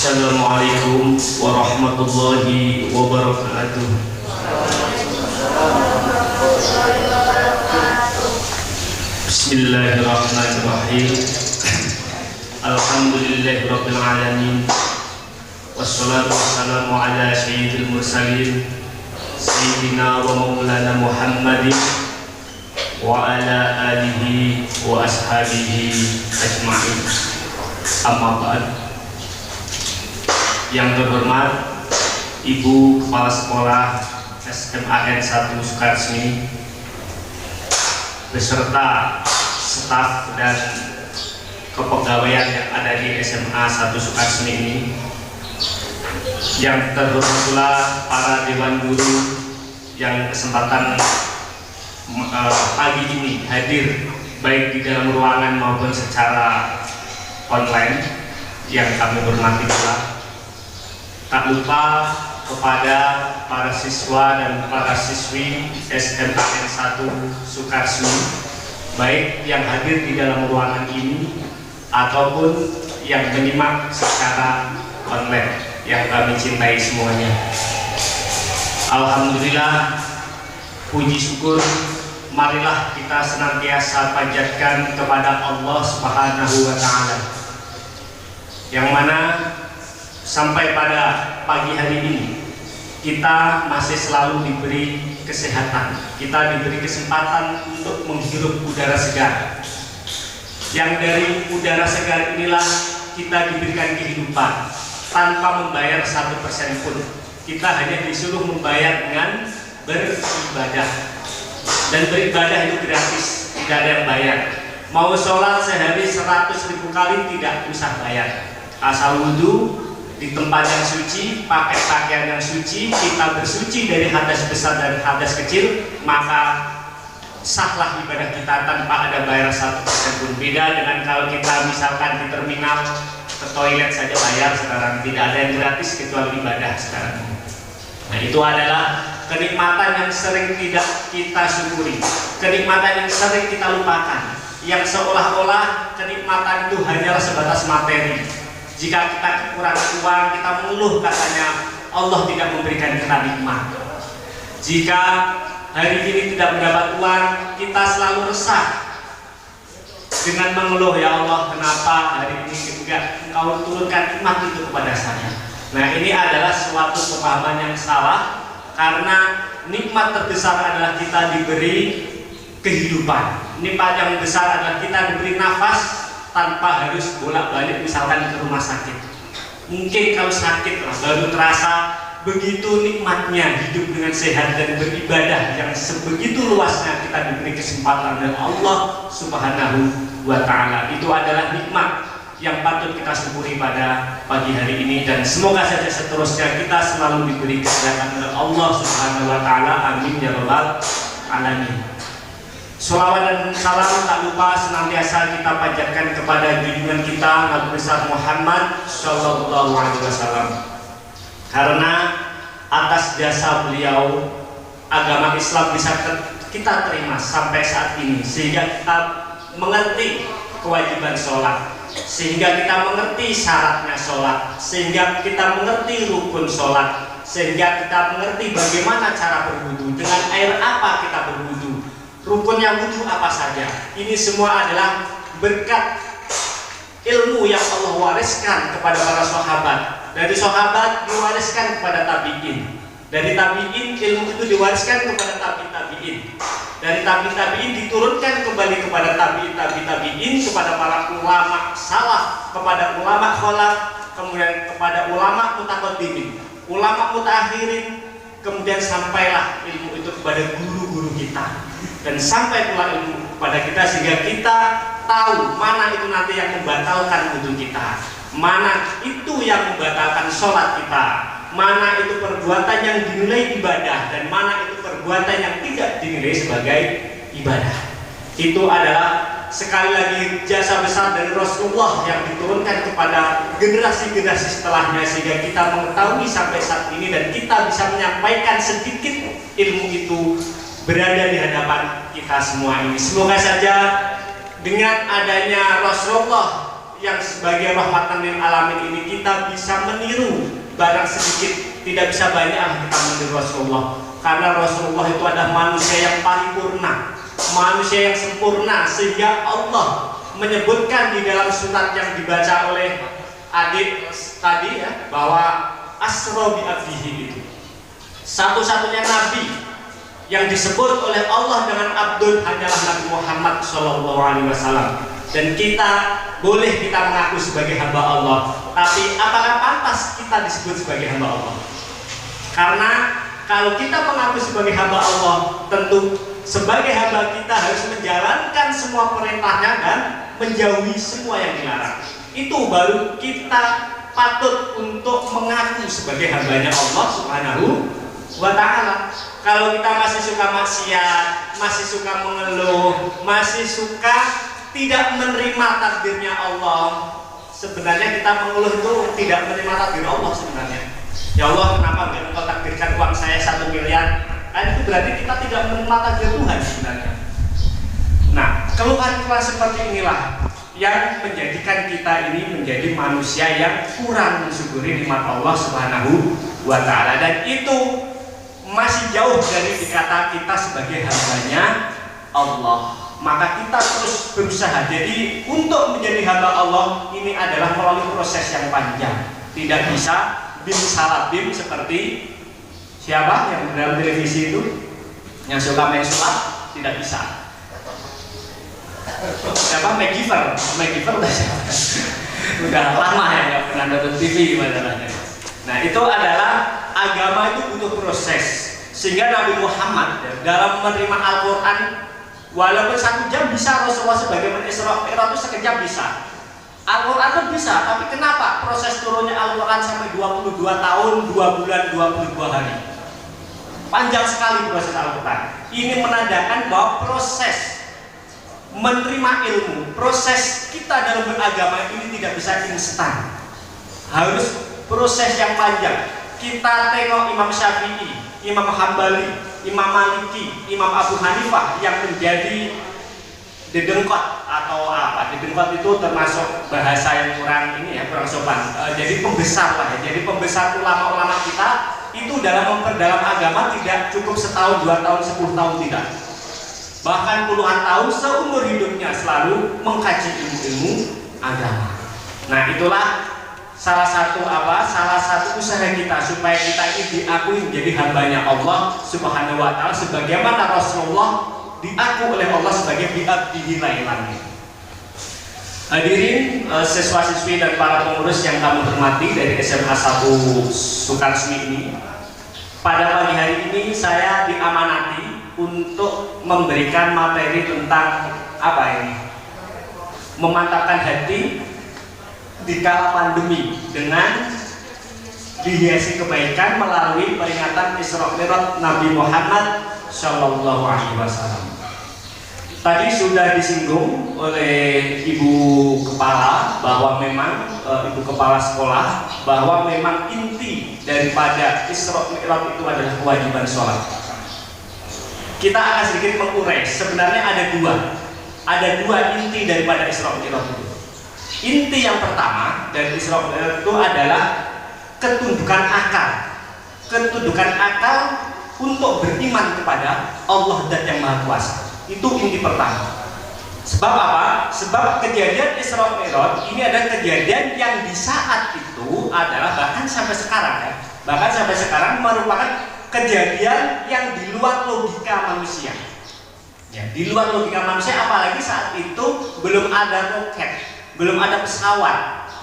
Assalamualaikum warahmatullahi wabarakatuh. Bismillahirrahmanirrahim. Alhamdulillahirabbil alamin. Wassalatu wassalamu ala sayyidil mursalin sayyidina wa maulana Muhammadin wa ala alihi wa ashabihi ajma'in. Amma ba'd. Yang terhormat Ibu Kepala Sekolah SMAN 1 Sukaresmi beserta staf dan kepegawaian yang ada di SMA 1 Sukaresmi ini. Yang terhormat pula para dewan guru yang kesempatan pagi ini hadir baik di dalam ruangan maupun secara online, yang kami hormati pula. Tak lupa kepada para siswa dan para siswi SMAN 1 Sukaresmi, baik yang hadir di dalam ruangan ini ataupun yang menyimak secara online, yang kami cintai semuanya. Alhamdulillah, puji syukur marilah kita senantiasa panjatkan kepada Allah Subhanahu wa Ta'ala, yang mana sampai pada pagi hari ini kita masih selalu diberi kesehatan, kita diberi kesempatan untuk menghirup udara segar. Yang dari udara segar inilah kita diberikan kehidupan tanpa membayar 1% pun. Kita hanya disuruh membayar dengan beribadah, dan beribadah itu gratis, tidak ada yang bayar. Mau sholat sehari 100.000 kali tidak usah bayar, asal wudhu di tempat yang suci, pakai pakaian yang suci, kita bersuci dari hadas besar dan hadas kecil, maka sahlah ibadah kita tanpa ada bayar 1% pun. Beda dengan kalau kita misalkan di terminal ke toilet saja bayar, sekarang tidak ada yang gratis kecuali ibadah sekarang. Nah, itu adalah kenikmatan yang sering tidak kita syukuri, kenikmatan yang sering kita lupakan, yang seolah-olah kenikmatan itu hanyalah sebatas materi. Jika kita kekurangan uang, kita mengeluh katanya Allah tidak memberikan kita nikmat. Jika hari ini tidak mendapat uang, kita selalu resah dengan mengeluh, ya Allah, kenapa hari ini enggak Engkau turunkan nikmat itu kepada saya. Nah, ini adalah suatu pemahaman yang salah, karena nikmat terbesar adalah kita diberi kehidupan. Nikmat yang besar adalah kita diberi nafas tanpa harus bolak-balik misalkan ke rumah sakit. Mungkin kalau sakit baru terasa begitu nikmatnya hidup dengan sehat dan beribadah yang sebegitu luasnya kita diberi kesempatan dari Allah Subhanahu wa Ta'ala. Itu adalah nikmat yang patut kita syukuri pada pagi hari ini, dan semoga saja seterusnya kita selalu diberi kesehatan oleh Allah Subhanahu wa Ta'ala. Amin ya rabbal alamin. Sholawat dan salam tak lupa senantiasa kita panjatkan kepada junjungan kita Nabi besar Muhammad Sallallahu Alaihi Wasallam, karena atas jasa beliau agama Islam bisa kita terima sampai saat ini, sehingga kita mengerti kewajiban sholat, sehingga kita mengerti syaratnya sholat, sehingga kita mengerti rukun sholat, sehingga kita mengerti bagaimana cara berwudu, dengan air apa kita berwudu, rukunnya wudhu apa saja. Ini semua adalah berkat ilmu yang Allah wariskan kepada para sahabat. Dari sahabat diwariskan kepada tabi'in, dari tabi'in ilmu itu diwariskan kepada tabi'in, dari tabi'in diturunkan kembali kepada tabi'in, kepada para ulama salaf, kepada ulama khalaf, kemudian kepada ulama mutaqaddimin, ulama mutaakhirin, kemudian sampailah ilmu itu kepada guru-guru kita, dan sampai pula ilmu kepada kita, sehingga kita tahu mana itu nanti yang membatalkan wudhu kita, mana itu yang membatalkan sholat kita, mana itu perbuatan yang dinilai ibadah, dan mana itu perbuatan yang tidak dinilai sebagai ibadah. Itu adalah sekali lagi jasa besar dari Rasulullah yang diturunkan kepada generasi-generasi setelahnya, sehingga kita mengetahui sampai saat ini, dan kita bisa menyampaikan sedikit ilmu itu berada di hadapan kita semua ini. Semoga saja dengan adanya Rasulullah yang sebagai rahmatan lil alamin ini kita bisa meniru barang sedikit, tidak bisa banyak kita meniru Rasulullah. Karena Rasulullah itu adalah manusia yang paripurna, manusia yang sempurna, sehingga Allah menyebutkan di dalam surat yang dibaca oleh adik tadi ya, bahwa asra bi abdihi itu satu-satunya nabi yang disebut oleh Allah dengan abdul hanyalah Nabi Muhammad SAW. Dan kita boleh kita mengaku sebagai hamba Allah, tapi apakah pantas kita disebut sebagai hamba Allah? Karena kalau kita mengaku sebagai hamba Allah, tentu sebagai hamba kita harus menjalankan semua perintahnya dan menjauhi semua yang dilarang. Itu baru kita patut untuk mengaku sebagai hambanya Allah Subhanahu wa ta'ala. Kalau kita masih suka maksiat, masih suka mengeluh, masih suka tidak menerima takdirnya Allah, sebenarnya kita mengeluh itu tidak menerima takdir Allah sebenarnya. Ya Allah, kenapa enggak Engkau takdirkan uang saya 1 miliar? Kan itu berarti kita tidak menerima takdir Tuhan sebenarnya. Nah, keluhan-keluhan seperti inilah yang menjadikan kita ini menjadi manusia yang kurang mensyukuri nikmat Allah Subhanahu wa ta'ala, dan itu masih jauh dari dikata kita sebagai hambanya Allah. Maka kita terus berusaha. Jadi untuk menjadi hamba Allah ini adalah melalui proses yang panjang. Tidak bisa bim salabim seperti siapa yang dalam televisi itu yang suka main sulap, tidak bisa. Siapa? Magiver udah siapa? Udah lama ya nggak pernah nonton TV masalahnya. Nah, itu adalah agama itu butuh proses. Sehingga Nabi Muhammad dalam menerima Al-Quran, walaupun 1 jam bisa, Rasulullah sebagaimana Isra Mi'raj itu sekejap bisa. Al-Quran pun bisa, tapi kenapa proses turunnya Al-Quran sampai 22 tahun, 2 bulan, 22 hari? Panjang sekali proses Al-Quran. Ini menandakan bahwa proses menerima ilmu, proses kita dalam beragama ini tidak bisa instan. Harus proses yang panjang. Kita tengok Imam Syafi'i, Imam Hambali, Imam Maliki, Imam Abu Hanifah yang menjadi dedengkot atau apa? Dedengkot itu termasuk bahasa yang kurang ini ya, kurang sopan. Jadi pembesar lah ya. Jadi pembesar ulama-ulama kita itu dalam memperdalam agama tidak cukup setahun, 2 tahun, 10 tahun, tidak. Bahkan puluhan tahun seumur hidupnya selalu mengkaji ilmu-ilmu agama. Nah, itulah salah satu usaha kita supaya kita ini diakui menjadi hambanya Allah Subhanahu wa ta'ala, sebagaimana Rasulullah diaku oleh Allah sebagai bi'abdihi lailan. Hadirin siswa-siswi dan para pengurus yang kami hormati dari SMA 1 Sukarsmi ini, pada pagi hari ini saya diamanati untuk memberikan materi tentang apa ini? Memantapkan hati di kala pandemi dengan dihiasi kebaikan melalui peringatan Isra Mi'raj Nabi Muhammad Shallallahu Alaihi Wasallam. Tadi sudah disinggung oleh Ibu Kepala bahwa memang Ibu Kepala Sekolah bahwa memang inti daripada Isra Mi'raj itu adalah kewajiban sholat. Kita akan sedikit mengurai. Sebenarnya ada dua inti daripada Isra Mi'raj itu. Inti yang pertama dari Isra Mi'raj itu adalah ketundukan akal. Ketundukan akal untuk beriman kepada Allah dan yang Maha Kuasa. Itu inti pertama. Sebab apa? Sebab kejadian Isra Mi'raj ini adalah kejadian yang di saat itu adalah bahkan sampai sekarang ya. Bahkan sampai sekarang merupakan kejadian yang di luar logika manusia. Ya, di luar logika manusia, apalagi saat itu belum ada roket, belum ada pesawat,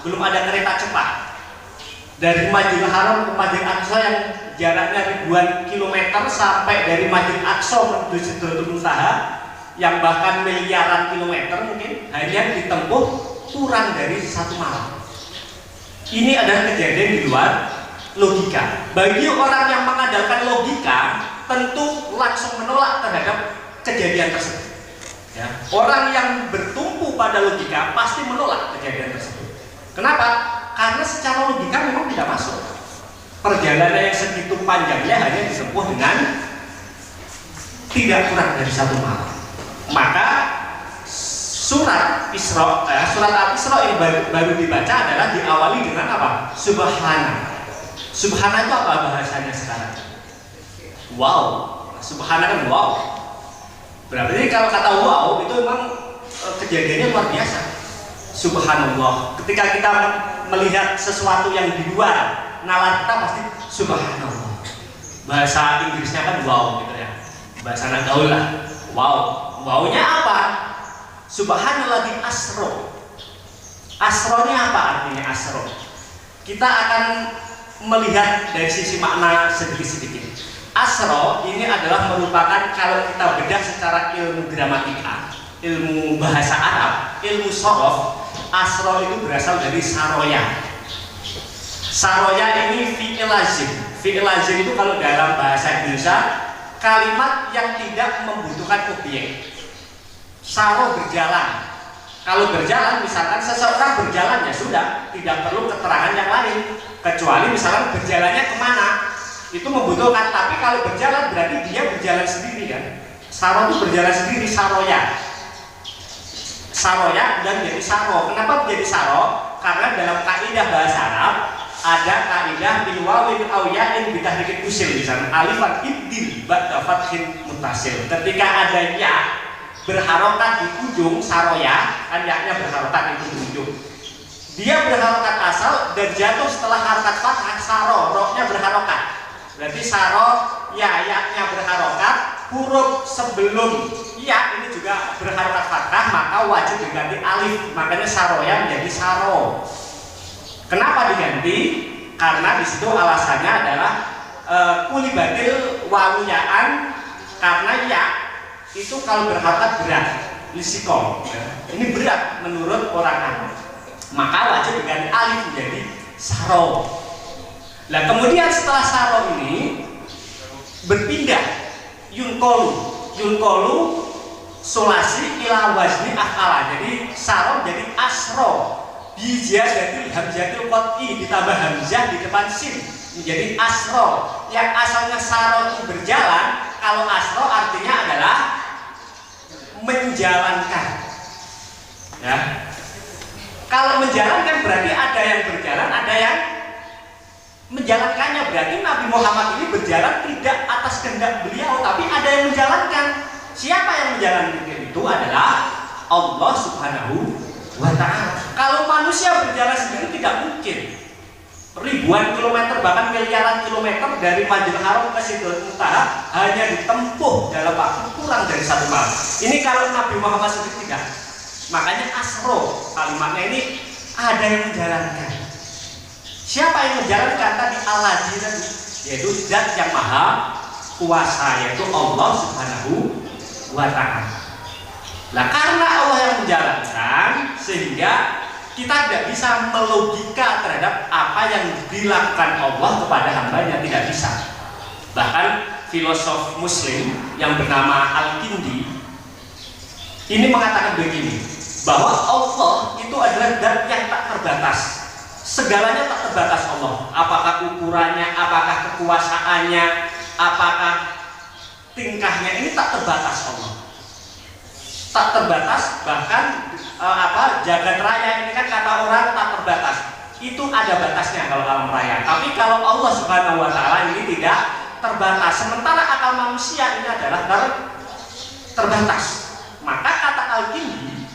belum ada kereta cepat. Dari Masjidil Haram ke Masjid Aqsa yang jaraknya ribuan kilometer sampai dari Masjid Aqsa menuju Sidratul Muntaha yang bahkan miliaran kilometer mungkin hanya ditempuh kurang dari 1 malam. Ini adalah kejadian di luar logika. Bagi orang yang mengandalkan logika tentu langsung menolak terhadap kejadian tersebut. Ya. Orang yang bertumpu pada logika pasti menolak kejadian tersebut. Kenapa? Karena secara logika memang tidak masuk. Perjalanan yang segitu panjangnya hanya ditempuh dengan tidak kurang dari 1 malam. Maka surat Isra, surat Al-Isra ini baru dibaca adalah diawali dengan apa? Subhana. Subhana itu apa bahasanya sekarang? Wow. Subhana kan wow. Berarti kalau kata wow itu memang kejadiannya luar biasa. Subhanallah. Ketika kita melihat sesuatu yang di luar nalar kita pasti subhanallah. Bahasa Inggrisnya kan wow gitu ya. Bahasa anak gaul lah. Wow. Wownya apa? Subhanallah di asro. Asro ini apa artinya asro? Kita akan melihat dari sisi makna sedikit-sedikit. Asro ini adalah merupakan kalau kita bedah secara ilmu gramatika, ilmu bahasa Arab, ilmu sorof, asro itu berasal dari saroya. Saroya ini fi'il lazim. Fi'il lazim itu kalau dalam bahasa Indonesia kalimat yang tidak membutuhkan objek. Saro berjalan. Kalau berjalan misalkan seseorang berjalan ya sudah, tidak perlu keterangan yang lain. Kecuali misalkan berjalannya kemana, itu membutuhkan. Tapi kalau berjalan berarti dia berjalan sendiri kan. Saro itu berjalan sendiri, saroya. Saroya dan jadi saro. Kenapa menjadi saro? Karena dalam kaidah bahasa Arab ada kaidah bil wawin aw ya'in bitahrikil usil misalnya alifan ibdil ba'da fathin mutasil. Ketika ada ya berharokat di ujung saroya, kan yaknya berharokat di ujung. Dia berharokat asal dan jatuh setelah harokat fathah saro, roknya berharokat. Berarti saro ya yaknya berharokat, huruf sebelum ya ini juga berharokat fathah, maka wajib diganti alif. Makanya saroya menjadi saro. Kenapa diganti? Karena di situ alasannya adalah kulibatil wawiyaan, karena ya itu kalau berharokat berat, lisikol. Ini berat menurut orang Arab. Maka wajib diganti alif menjadi saro. Nah kemudian setelah saro ini berpindah yunkolu solasi ila wazni af'ala. Jadi saro jadi asro. Bijadatil hamzatil qat'i ditambah hamzah di depan sin menjadi asro. Yang asalnya saro itu berjalan, kalau asro artinya adalah menjalankan. Ya. Kalau menjalankan berarti ada yang berjalan, ada yang menjalankannya. Berarti Nabi Muhammad ini berjalan tidak atas kehendak beliau, tapi ada yang menjalankan. Siapa yang menjalankan itu adalah Allah Subhanahu wa ta'ala. Kalau manusia berjalan sendiri tidak mungkin. Ribuan kilometer bahkan miliaran kilometer dari Masjidil Haram ke Sidratul Muntaha hanya ditempuh dalam waktu kurang dari 1 malam. Ini kalau Nabi Muhammad sendiri tidak. Makanya asro kalimatnya ini ada yang menjalankan. Siapa yang menjalankan tadi? Al-Ladzi tadi, yaitu Zat yang Maha Kuasa, yaitu Allah Subhanahu wa ta'ala. Nah karena Allah yang menjalankan, sehingga kita tidak bisa melogika terhadap apa yang dilakukan Allah kepada hambanya, tidak bisa. Bahkan filosof Muslim yang bernama Al-Kindi ini mengatakan begini, bahwa Allah itu adalah zat yang tak terbatas. Segalanya tak terbatas Allah. Apakah ukurannya, apakah kekuasaannya, apakah tingkahnya, ini tak terbatas Allah. Tak terbatas, bahkan jagat raya ini kan kata orang tak terbatas. Itu ada batasnya kalau alam raya. Tapi kalau Allah Subhanahu wa ta'ala ini tidak terbatas. Sementara akal manusia ini adalah terbatas. Maka kata Al-Kindi,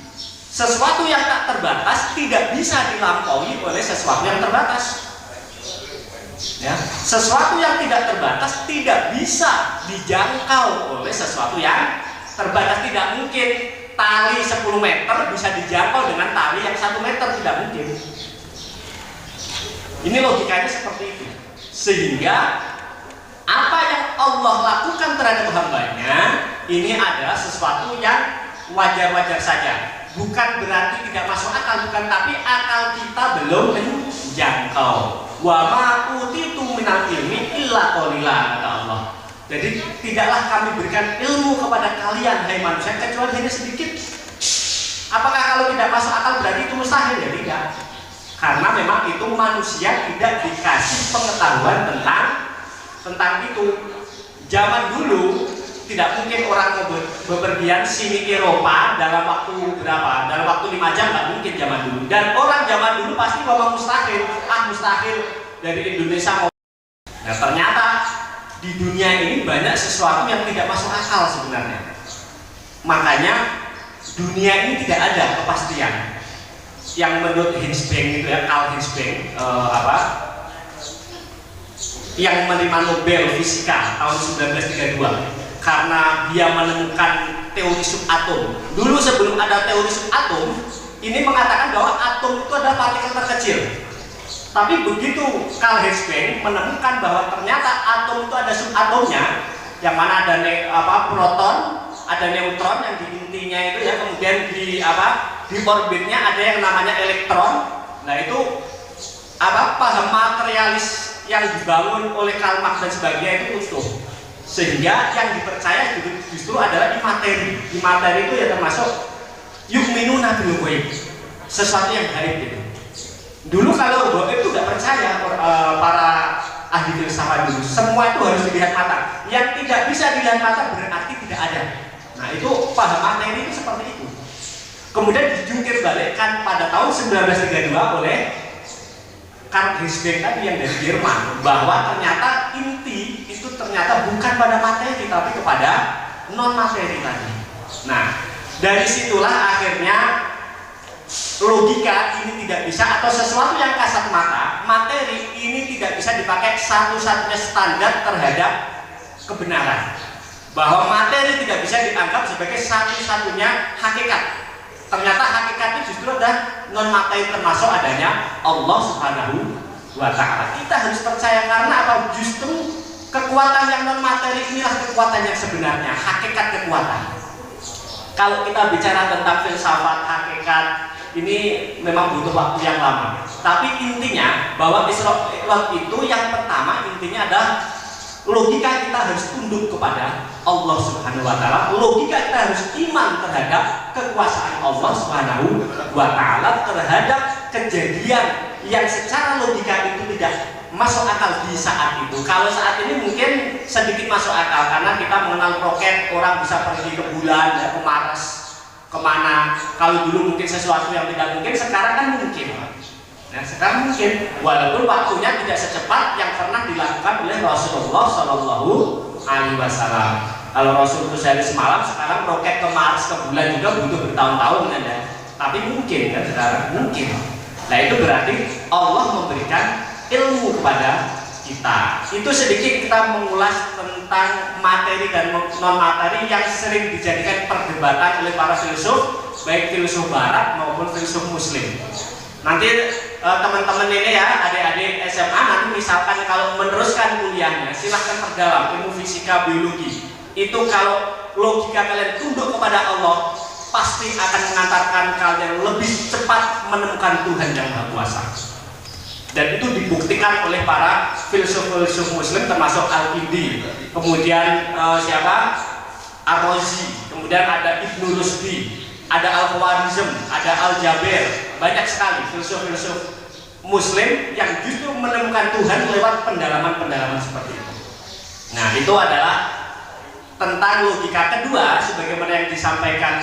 sesuatu yang tak terbatas tidak bisa dilampaui oleh sesuatu yang terbatas. Ya, sesuatu yang tidak terbatas tidak bisa dijangkau oleh sesuatu yang terbatas. Tidak mungkin tali 10 meter bisa dijangkau dengan tali yang 1 meter, tidak mungkin. Ini logikanya seperti itu. Sehingga apa yang Allah lakukan terhadap hambanya ini adalah sesuatu yang wajar-wajar saja. Bukan berarti tidak masuk akal, bukan, tapi akal kita belum menjangkau. Wa ma utitu minal ilmi illa qalila, kata Allah. Jadi tidaklah kami berikan ilmu kepada kalian hai manusia kecuali hanya sedikit. Apakah kalau tidak masuk akal berarti itu mustahil? Ya tidak. Karena memang itu manusia tidak dikasih pengetahuan tentang itu. Zaman dulu tidak mungkin orang mau bepergian sini Eropa dalam waktu berapa? Dalam waktu 5 jam nggak mungkin zaman dulu. Dan orang zaman dulu pasti ngomong mustahil, mustahil dari Indonesia mau. Nah ternyata di dunia ini banyak sesuatu yang tidak masuk akal sebenarnya. Makanya dunia ini tidak ada kepastian. Yang menurut Hinsbank itu ya, Carl Hinsbank yang menerima Nobel Fisika tahun 1932 karena dia menemukan teori subatom. Dulu sebelum ada teori subatom, ini mengatakan bahwa atom itu adalah partikel terkecil. Tapi begitu Carl Hinsbank menemukan bahwa ternyata atom itu ada subatomnya, yang mana ada proton, ada neutron yang di intinya itu ya, kemudian di orbitnya ada yang namanya elektron. Nah itu paham materialis yang dibangun oleh Karl Marx dan sebagainya itu utuh, sehingga yang dipercaya justru adalah imateri. Imateri itu ya termasuk yu'minuna bil ghaib, sesuatu yang gaib gitu. Dulu kalau gaib itu nggak percaya para ahli filsafat dulu, semua itu harus dilihat mata. Yang tidak bisa dilihat mata berarti tidak ada. Nah itu paham materi itu seperti itu. Kemudian dijungkir balikkan pada tahun 1932 oleh Carl Hinsbank tadi yang dari Jerman, bahwa ternyata inti itu ternyata bukan pada materi tapi kepada non materi tadi. Nah dari situlah akhirnya logika ini tidak bisa, atau sesuatu yang kasat mata, materi ini tidak bisa dipakai satu-satunya standar terhadap kebenaran, bahwa materi tidak bisa dianggap sebagai satu-satunya hakikat. Ternyata hakikatnya justru ada non materi, termasuk adanya Allah Subhanahu wa Ta'ala. Kita harus percaya karena apa? Justru kekuatan yang non materi inilah kekuatan yang sebenarnya, hakikat kekuatan. Kalau kita bicara tentang filsafat hakikat ini memang butuh waktu yang lama. Tapi intinya bahwa Isra Mi'raj itu yang pertama intinya adalah logika kita harus tunduk kepada Allah Subhanahu wa Ta'ala. Logika kita harus iman terhadap kekuasaan Allah Subhanahu wa Ta'ala, terhadap kejadian yang secara logika itu tidak masuk akal di saat itu. Kalau saat ini mungkin sedikit masuk akal karena kita mengenal roket, orang bisa pergi ke bulan, ya, ke Mars, kemana. Kalau dulu mungkin sesuatu yang tidak mungkin, sekarang kan mungkin. Nah sekarang mungkin, walaupun waktunya tidak secepat yang pernah dilakukan oleh Rasulullah Shallallahu Alaihi Wasallam. Kalau Rasul itu sehari semalam, sekarang roket ke Mars, ke bulan juga butuh bertahun-tahun kan ya. Tapi mungkin kan sekarang mungkin. Nah itu berarti Allah memberikan ilmu kepada kita. Itu sedikit kita mengulas tentang materi dan non materi yang sering dijadikan perdebatan oleh para filsuf, baik filsuf Barat maupun filsuf Muslim. Nanti teman-teman ini ya, adik-adik SMA nanti misalkan kalau meneruskan kuliahnya silahkan perdalam ilmu fisika, biologi. Itu kalau logika kalian tunduk kepada Allah, pasti akan mengantarkan kalian lebih cepat menemukan Tuhan yang Maha Kuasa. Dan itu dibuktikan oleh para filsuf-filsuf Muslim termasuk Al-Kindi, kemudian Ar-Razi, kemudian ada Ibnu Rusdi, ada Al-Khwarizm, ada Al-Jaber. Banyak sekali filsuf-filsuf Muslim yang justru menemukan Tuhan lewat pendalaman-pendalaman seperti itu. Nah itu adalah tentang logika. Kedua, sebagaimana yang disampaikan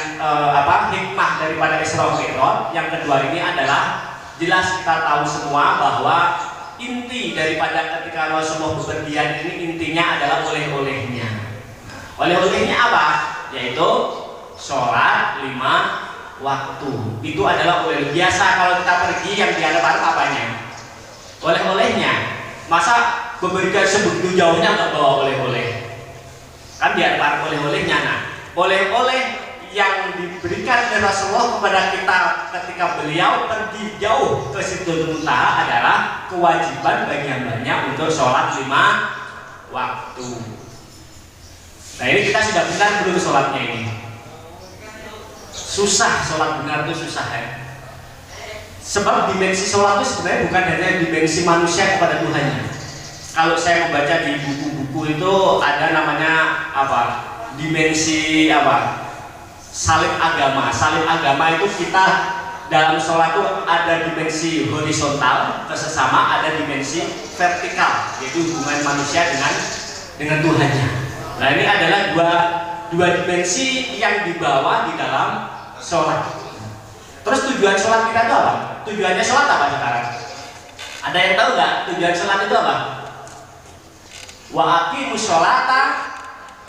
hikmah daripada Isra Mi'raj, yang kedua ini adalah jelas kita tahu semua bahwa inti daripada ketika Rasulullah bepergian ini intinya adalah oleh-olehnya. Oleh-olehnya apa? Yaitu sholat 5 waktu. Itu adalah oleh biasa kalau kita pergi yang diharapkan apanya? Oleh-olehnya. Masa bepergian sebegitu jauhnya nggak bawa oleh-oleh? Kan diharapkan oleh-olehnya. Nah, oleh-oleh yang diberikan oleh Rasulullah kepada kita ketika beliau pergi jauh ke Sidratul Muntaha adalah kewajiban bagi hambanya untuk sholat 5 waktu. Nah ini kita sudah benar belum sholatnya ini? Susah, sholat benar itu susah ya. Sebab dimensi sholat itu sebenarnya bukan hanya dimensi manusia kepada Tuhannya. Kalau saya membaca di buku-buku itu ada namanya dimensi salib agama. Salib agama itu kita dalam sholat itu ada dimensi horizontal ke sesama, ada dimensi vertikal, yaitu hubungan manusia dengan Tuhannya. Nah ini adalah dua dua dimensi yang dibawa di dalam sholat. Terus tujuan sholat kita itu apa? Tujuannya sholat apa sekarang? Ada yang tahu nggak tujuan sholat itu apa? Wa aqimus sholata,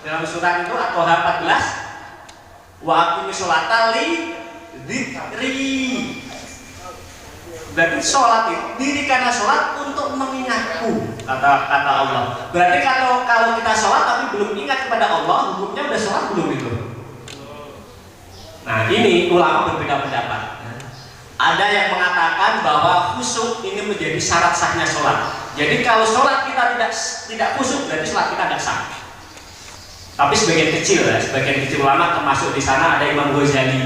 dalam surat itu At-Toha 14, wa aqimus sholata li dzikri. Berarti sholat itu dirikanlah sholat untuk mengingatku, kata Allah. Berarti kalau kita sholat tapi belum ingat kepada Allah, hukumnya udah sholat belum itu? Nah, ini ulama berbeda pendapat. Ada yang mengatakan bahwa khusyuk ini menjadi syarat sahnya sholat. Jadi kalau sholat kita tidak khusyuk, berarti sholat kita tidak sah. Tapi sebagian kecil ulama, termasuk di sana ada Imam Ghazali.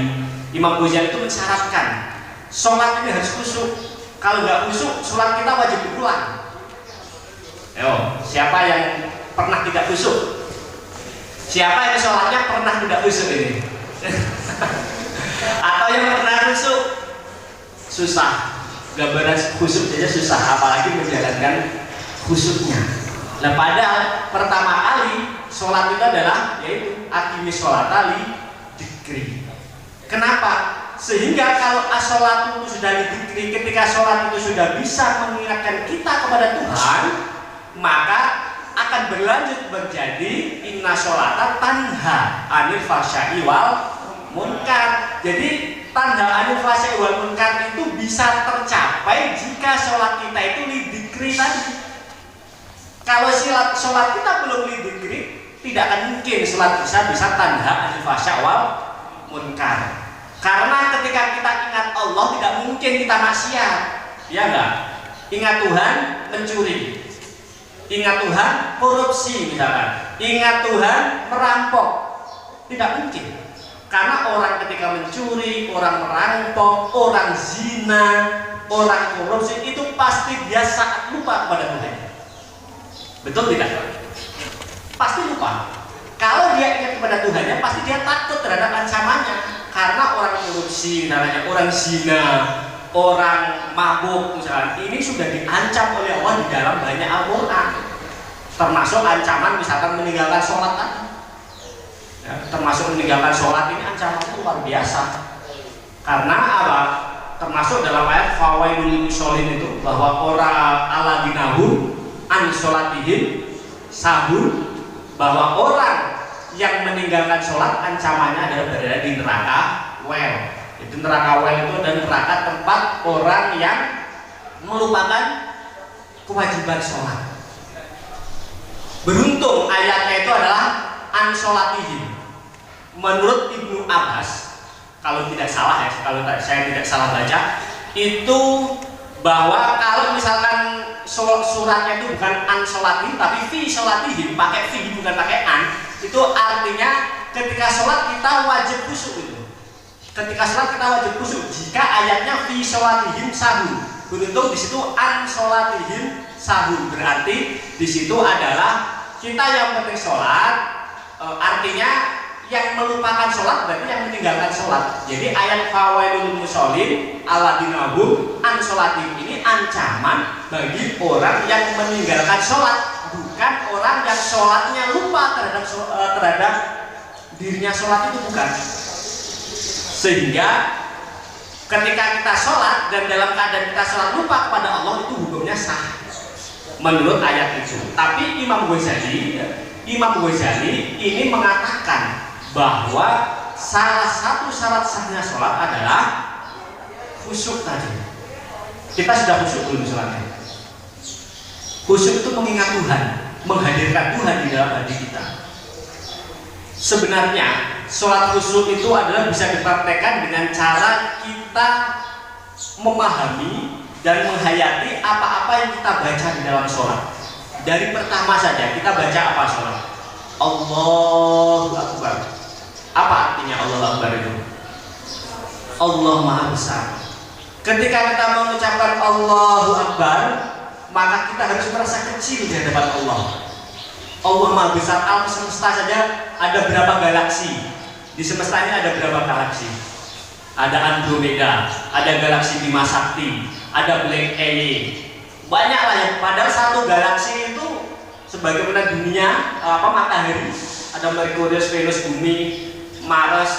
Imam Ghazali itu mensyaratkan sholat ini harus khusyuk. Kalau nggak khusyuk, sholat kita wajib diulang. Siapa yang pernah tidak khusyuk? Siapa yang sholatnya pernah tidak khusyuk ini? Atau yang pernah khusyuk? Susah. Gambaran khusyuk saja susah, apalagi menjalankan khusyuknya. Nah, padahal pertama kali sholat itu adalah yaitu aqimis sholata li dzikri. Kenapa? Sehingga kalau as-sholat itu sudah didikri, ketika sholat itu sudah bisa mengingatkan kita kepada Tuhan, maka akan berlanjut menjadi inna sholata tanha anil fahsya'i wal munkar. Jadi tanha anil fahsya'i wal munkar itu bisa tercapai jika sholat kita itu lidikri tadi. Kalau sholat kita belum lidikri, tidak akan mungkin sholat bisa tanha anil fahsya'i wal munkar. Karena ketika kita ingat Allah, tidak mungkin kita maksiat, ya enggak? Ingat Tuhan mencuri, ingat Tuhan korupsi misalkan, ingat Tuhan merampok, tidak mungkin. Karena orang ketika mencuri, orang merampok, orang zina, orang korupsi, itu pasti dia saat lupa kepada Tuhan. Betul tidak? Pasti lupa. Kalau dia ingat kepada Tuhannya, pasti dia takut terhadap ancamannya. Karena orang korupsi, namanya orang zina, orang mabuk misalnya, ini sudah diancam oleh Allah di dalam banyak Al-Quran. Termasuk ancaman misalkan meninggalkan sholat tadi. Ya, termasuk meninggalkan sholat ini ancaman luar biasa. Karena apa? Termasuk dalam ayat fawailul lil musholin itu, bahwa orang alladzina an sholatihim sahun, bahwa orang yang meninggalkan sholat ancamannya adalah berada di neraka wel. Itu neraka wel itu adalah neraka tempat orang yang melupakan kewajiban sholat. Beruntung ayatnya itu adalah an sholatihim. Menurut Ibnu Abbas, kalau tidak salah ya, kalau saya tidak salah baca, itu bahwa kalau misalkan suratnya itu bukan an sholatihim tapi fi sholatihim, pakai fi bukan pakai an, itu artinya ketika sholat kita wajib khusyuk itu. Ketika sholat kita wajib khusyuk. Jika ayatnya fi sholatihim sahun, beruntung di situ an sholatihim sahun, berarti di situ adalah kita yang penting sholat, artinya yang melupakan sholat berarti yang meninggalkan sholat. Jadi ayat fawailul musholin alladzina hum an sholatihim ini ancaman bagi orang yang meninggalkan sholat, bukan orang yang sholatnya lupa terhadap dirinya sholat itu, bukan. Sehingga ketika kita sholat dan dalam keadaan kita sholat lupa kepada Allah, itu hukumnya sah menurut ayat itu. Tapi Imam Ghazali ini mengatakan bahwa salah satu syarat sahnya sholat adalah khusyuk tadi. Kita sudah khusyuk belum sholatnya? Khusyuk itu mengingat Tuhan, menghadirkan Tuhan di dalam hati kita. Sebenarnya sholat khusyuk itu adalah bisa dipraktekkan dengan cara kita memahami dan menghayati apa-apa yang kita baca di dalam sholat. Dari pertama saja kita baca apa sholat? Allahu Akbar. Apa artinya Allahu Akbar itu? Allah Maha Besar. Ketika kita mengucapkan Allahu Akbar, maka kita harus merasa kecil di hadapan Allah. Allah Maha Besar. Alam semesta saja ada berapa galaksi? Di semesta ini ada berapa galaksi? Ada Andromeda, ada galaksi Bima Sakti, ada Black Eye. Banyaklah ya. Padahal satu galaksi itu sebagaimana dunia matahari, ada Merkurius, Venus, Bumi, Mars,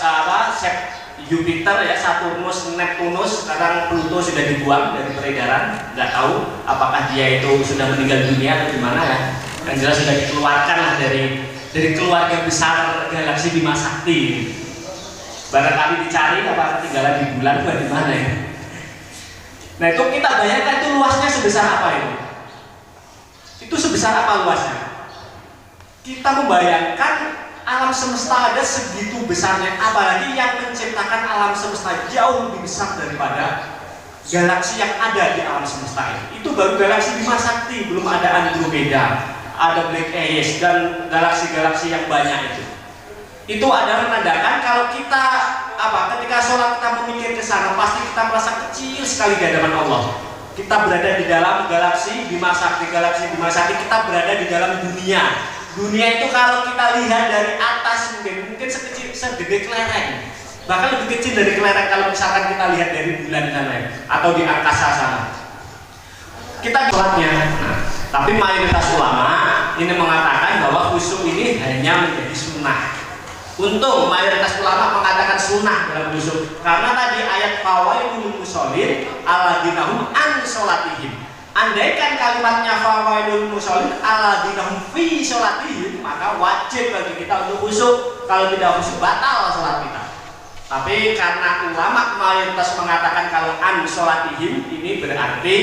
Jupiter ya, Saturnus, Neptunus, sekarang Pluto sudah dibuang dari peredaran. Nggak tahu apakah dia itu sudah meninggal dunia atau gimana ya. Yang jelas sudah dikeluarkan lah dari keluarga besar galaksi Bima Sakti. Barangkali dicari apa ketinggalan di bulan atau di mana ya. Nah itu kita bayangkan itu luasnya sebesar apa itu? Itu sebesar apa luasnya? Kita membayangkan alam semesta ada segitu besarnya, apalagi yang menciptakan alam semesta jauh lebih besar daripada galaksi yang ada di alam semesta ini. Itu baru galaksi Bima Sakti, belum ada Andromeda, ada Black Ace dan galaksi-galaksi yang banyak itu. Itu adalah menandakan kalau kita ketika sholat kita memikir ke sana, pasti kita merasa kecil sekali di hadapan Allah. Kita berada di dalam galaksi Bima Sakti, kita berada di dalam dunia. Dunia itu kalau kita lihat dari atas mungkin segede kelereng, bahkan lebih kecil dari kelereng kalau misalkan kita lihat dari bulan sana atau di angkasa sana. Kita sholatnya, tapi mayoritas ulama ini mengatakan bahwa khusyuk ini hanya menjadi sunnah. Untung mayoritas ulama mengatakan sunnah dalam khusyuk, karena tadi ayat fawailul musholin alladzina hum an sholatihim. Andaikan kalimatnya fawailul musholin alladzina hum fi sholatihim, maka wajib bagi kita untuk khusyuk. Kalau tidak khusyuk batal sholat kita. Tapi karena ulama mayoritas mengatakan kalau an sholatihim, ini berarti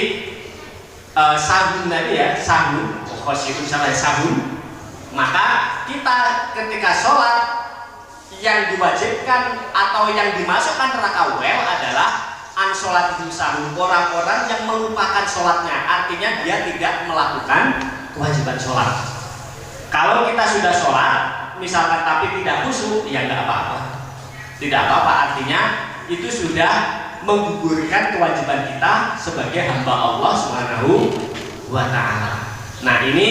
sahun tadi ya, sahun, itu salah sahun. Maka kita ketika sholat yang diwajibkan atau yang dimasukkan neraka wel adalah an sholat sahun, orang-orang yang melupakan sholatnya, artinya dia tidak melakukan kewajiban sholat. Kalau kita sudah sholat misalkan tapi tidak khusyuk, ya nggak apa-apa, tidak apa-apa, artinya itu sudah menggugurkan kewajiban kita sebagai hamba Allah Subhanahu wa ta'ala. Nah ini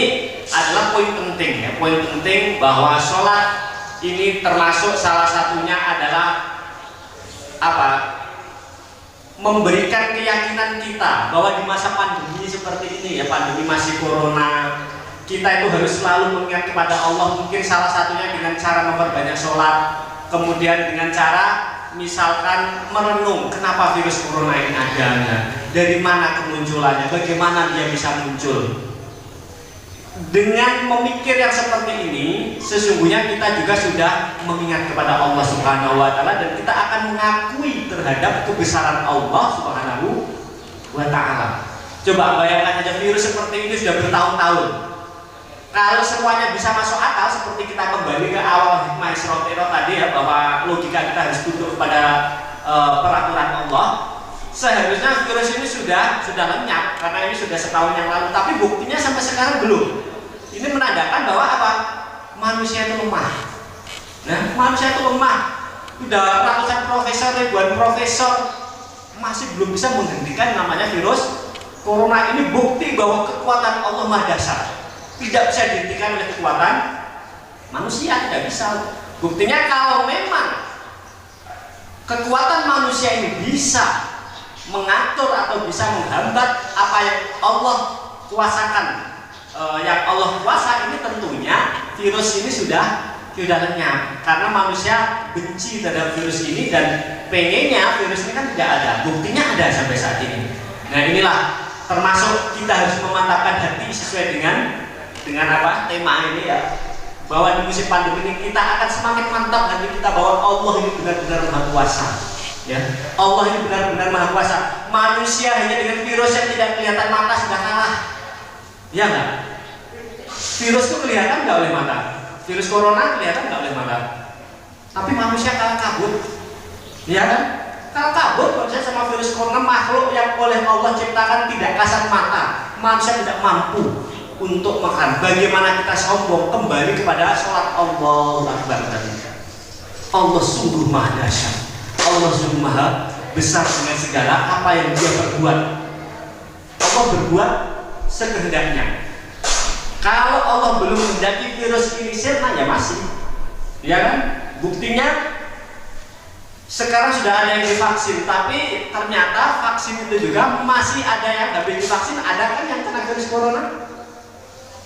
adalah poin penting ya, poin penting bahwa sholat ini termasuk salah satunya adalah memberikan keyakinan kita bahwa di masa pandemi seperti ini ya, pandemi masih corona, kita itu harus selalu mengingat kepada Allah. Mungkin salah satunya dengan cara memperbanyak sholat, kemudian dengan cara misalkan merenung kenapa virus corona ini ada, dari mana kemunculannya, bagaimana dia bisa muncul. Dengan memikir yang seperti ini, sesungguhnya kita juga sudah mengingat kepada Allah Subhanahu wa ta'ala, dan kita akan mengakui terhadap kebesaran Allah Subhanahu wa ta'ala. Coba bayangkan aja, virus seperti ini sudah bertahun-tahun. Kalau semuanya bisa masuk akal, seperti kita kembali ke awal hikmah Isra-Mi'raj tadi ya, bahwa logika kita harus tunduk kepada peraturan Allah. Seharusnya virus ini sudah lenyap karena ini sudah setahun yang lalu, tapi buktinya sampai sekarang belum. Ini menandakan bahwa manusia itu lemah. Nah, manusia itu lemah. Sudah ratusan profesor, ribuan profesor masih belum bisa menghentikan namanya virus corona ini. Bukti bahwa kekuatan Allah Maha Dahsyat tidak bisa dihentikan oleh kekuatan manusia, tidak bisa. Buktinya kalau memang kekuatan manusia ini bisa mengatur atau bisa menghambat apa yang Allah kuasakan, yang Allah kuasa, ini tentunya virus ini sudah lenyap, karena manusia benci terhadap virus ini dan pengennya virus ini kan tidak ada. Buktinya ada sampai saat ini. Nah inilah termasuk kita harus memantapkan hati sesuai dengan tema ini ya, bahwa di musim pandemi ini kita akan semakin mantap hati kita bahwa Allah ini benar-benar Maha Kuasa. Ya, Allah ini benar-benar Maha Kuasa. Manusia hanya dengan virus yang tidak kelihatan mata sudah kalah. Ya enggak? Virus itu kelihatan nggak oleh mata. Virus corona kelihatan nggak oleh mata. Tapi manusia kalah kabut. Ya kan? Kalah kabut manusia sama virus corona, makhluk yang oleh Allah ciptakan tidak kasat mata. Manusia tidak mampu untuk makan. Bagaimana kita sombong kembali kepada sholat Allah Akbar tadi. Allah sungguh Maha Dahsyat. Allah sungguh Maha besar dengan segala apa yang Dia berbuat. Allah berbuat sekehendaknya. Kalau Allah belum menghendaki virus ini sirna, ya masih, ya kan? Buktinya sekarang sudah ada yang divaksin, tapi ternyata vaksin itu juga masih ada yang habis divaksin, ada kan yang kena virus corona.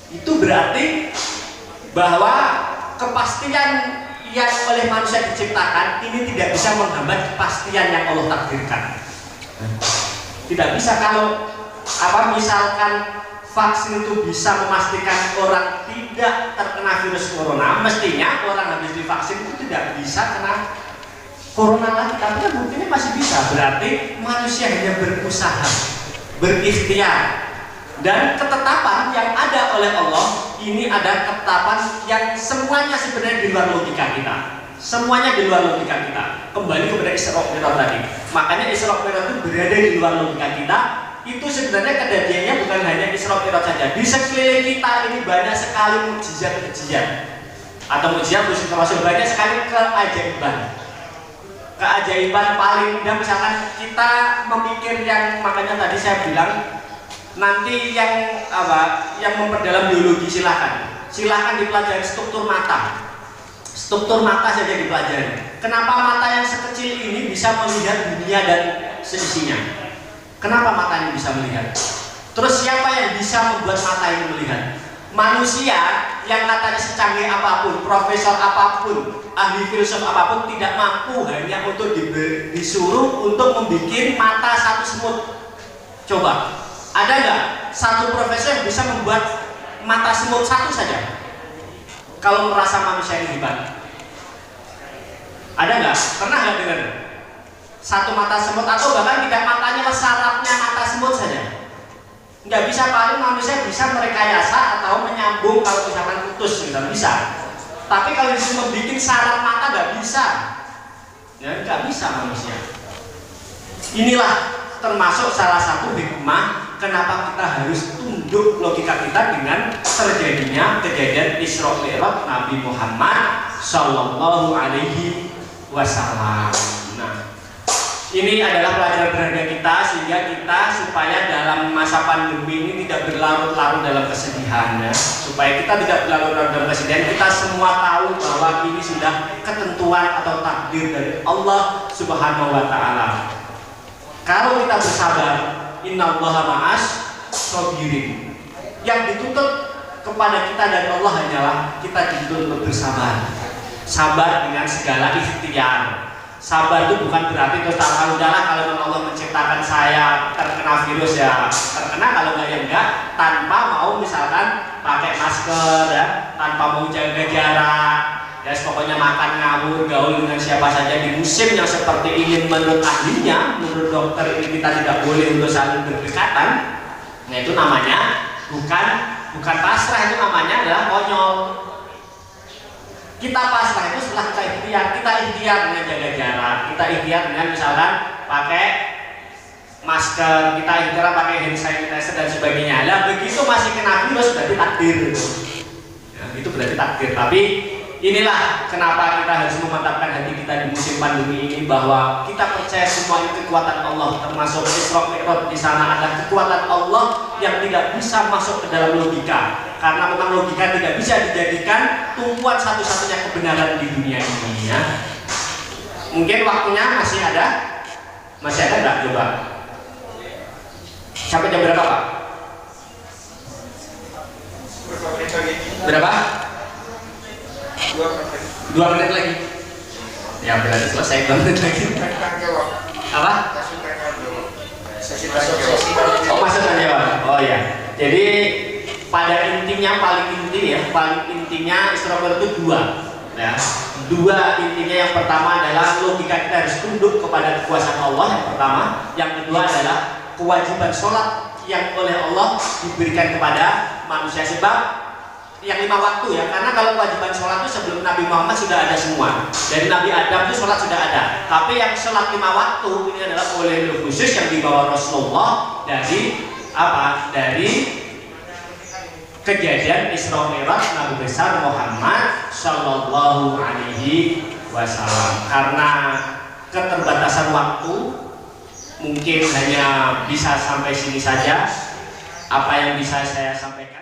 Itu berarti bahwa kepastian yang oleh manusia diciptakan ini tidak bisa menghambat kepastian yang Allah takdirkan. Tidak bisa. Kalau misalkan vaksin itu bisa memastikan orang tidak terkena virus corona, mestinya orang habis divaksin itu tidak bisa kena corona lagi. Tapi kan buktinya masih bisa. Berarti manusia hanya berusaha, berikhtiar. Dan ketetapan yang ada oleh Allah ini ada ketetapan yang semuanya sebenarnya di luar logika kita. Semuanya di luar logika kita. Kembali kepada Isra Mi'raj tadi. Makanya Isra Mi'raj itu berada di luar logika kita. Itu sebenarnya kejadiannya bukan hanya Isra Mi'raj saja. Di sekeliling kita ini banyak sekali mukjizat-mukjizat atau mukjizat termasuk banyak sekali keajaiban. Keajaiban paling mudah misalkan kita memikir yang makanya tadi saya bilang nanti yang memperdalam biologi silahkan dipelajari struktur mata saja dipelajari. Kenapa mata yang sekecil ini bisa melihat dunia dan seisinya? Kenapa mata ini bisa melihat? Terus siapa yang bisa membuat mata ini melihat? Manusia yang katanya secanggih apapun, profesor apapun, ahli filsuf apapun tidak mampu hanya untuk disuruh untuk membuat mata satu semut. Coba ada nggak satu profesor yang bisa membuat mata semut satu saja? Kalau merasa manusia ini hebat, ada nggak? Pernah nggak dengar? Satu mata semut atau bahkan tidak matanya sarafnya mata semut saja? Nggak bisa. Paling manusia bisa merekayasa atau menyambung kalau misalkan putus, bisa. Tapi kalau disuruh membuat saraf mata nggak bisa, ya nggak bisa manusia. Inilah termasuk salah satu hikmah kenapa kita harus tunduk logika kita dengan terjadinya kejadian Isra Mi'raj Nabi Muhammad Sallallahu Alaihi Wasallam. Nah, ini adalah pelajaran berharga kita sehingga kita supaya dalam masa pandemi ini tidak berlarut-larut dalam kesedihan, ya. Supaya kita tidak berlarut-larut dalam kesedihan, kita semua tahu bahwa ini sudah ketentuan atau takdir dari Allah Subhanahu Wa Taala. Kalau kita bersabar, innallaha ma'as sabirin. Yang dituntut kepada kita dari Allah hanyalah kita dituntut untuk bersabar. Sabar dengan segala ikhtiar. Sabar itu bukan berarti terus udahlah kalau Allah menciptakan saya terkena virus ya terkena, kalau enggak ya enggak, tanpa mau misalkan pakai masker, ya, tanpa mau jaga jarak. Ya, pokoknya makan ngawur, gaul dengan siapa saja di musim yang seperti ini. Menurut ahlinya, menurut dokter ini kita tidak boleh untuk saling berdekatan. Nah, itu namanya bukan pasrah, itu namanya adalah konyol. Kita pasrah itu setelah kita ikhtiar dengan jaga jarak, kita ikhtiar dengan misalkan pakai masker, kita ikhtiar pakai hand sanitizer dan sebagainya. Lah begitu masih kena virus berarti takdir. Ya, itu berarti takdir. Tapi inilah kenapa kita harus memantapkan hati kita di musim pandemi ini, bahwa kita percaya semua ini kekuatan Allah, termasuk Isra Mi'raj. Di sana ada kekuatan Allah yang tidak bisa masuk ke dalam logika, karena memang logika tidak bisa dijadikan tumpuan satu-satunya kebenaran di dunia ini, ya. Mungkin waktunya masih ada nggak? Coba sampai jam berapa, Pak? Berapa? 2 menit lagi. Ya berarti selesai 2 menit lagi. Apa? Oh, masuk tanya jawab. Oh ya. Jadi pada intinya paling intinya Isra Mi'raj itu 2. Ya. 2 intinya. Yang pertama adalah logika kita harus tunduk kepada kekuasaan Allah, yang pertama. Yang kedua adalah kewajiban sholat yang oleh Allah diberikan kepada manusia, sebab yang 5 waktu, ya, karena kalau kewajiban sholat itu sebelum Nabi Muhammad sudah ada semua. Dari Nabi Adam itu sholat sudah ada, tapi yang sholat 5 waktu ini adalah oleh khusus yang dibawa Rasulullah dari kejadian Isra Mi'raj Nabi besar Muhammad Sallallahu Alaihi Wasallam. Karena keterbatasan waktu mungkin hanya bisa sampai sini saja apa yang bisa saya sampaikan.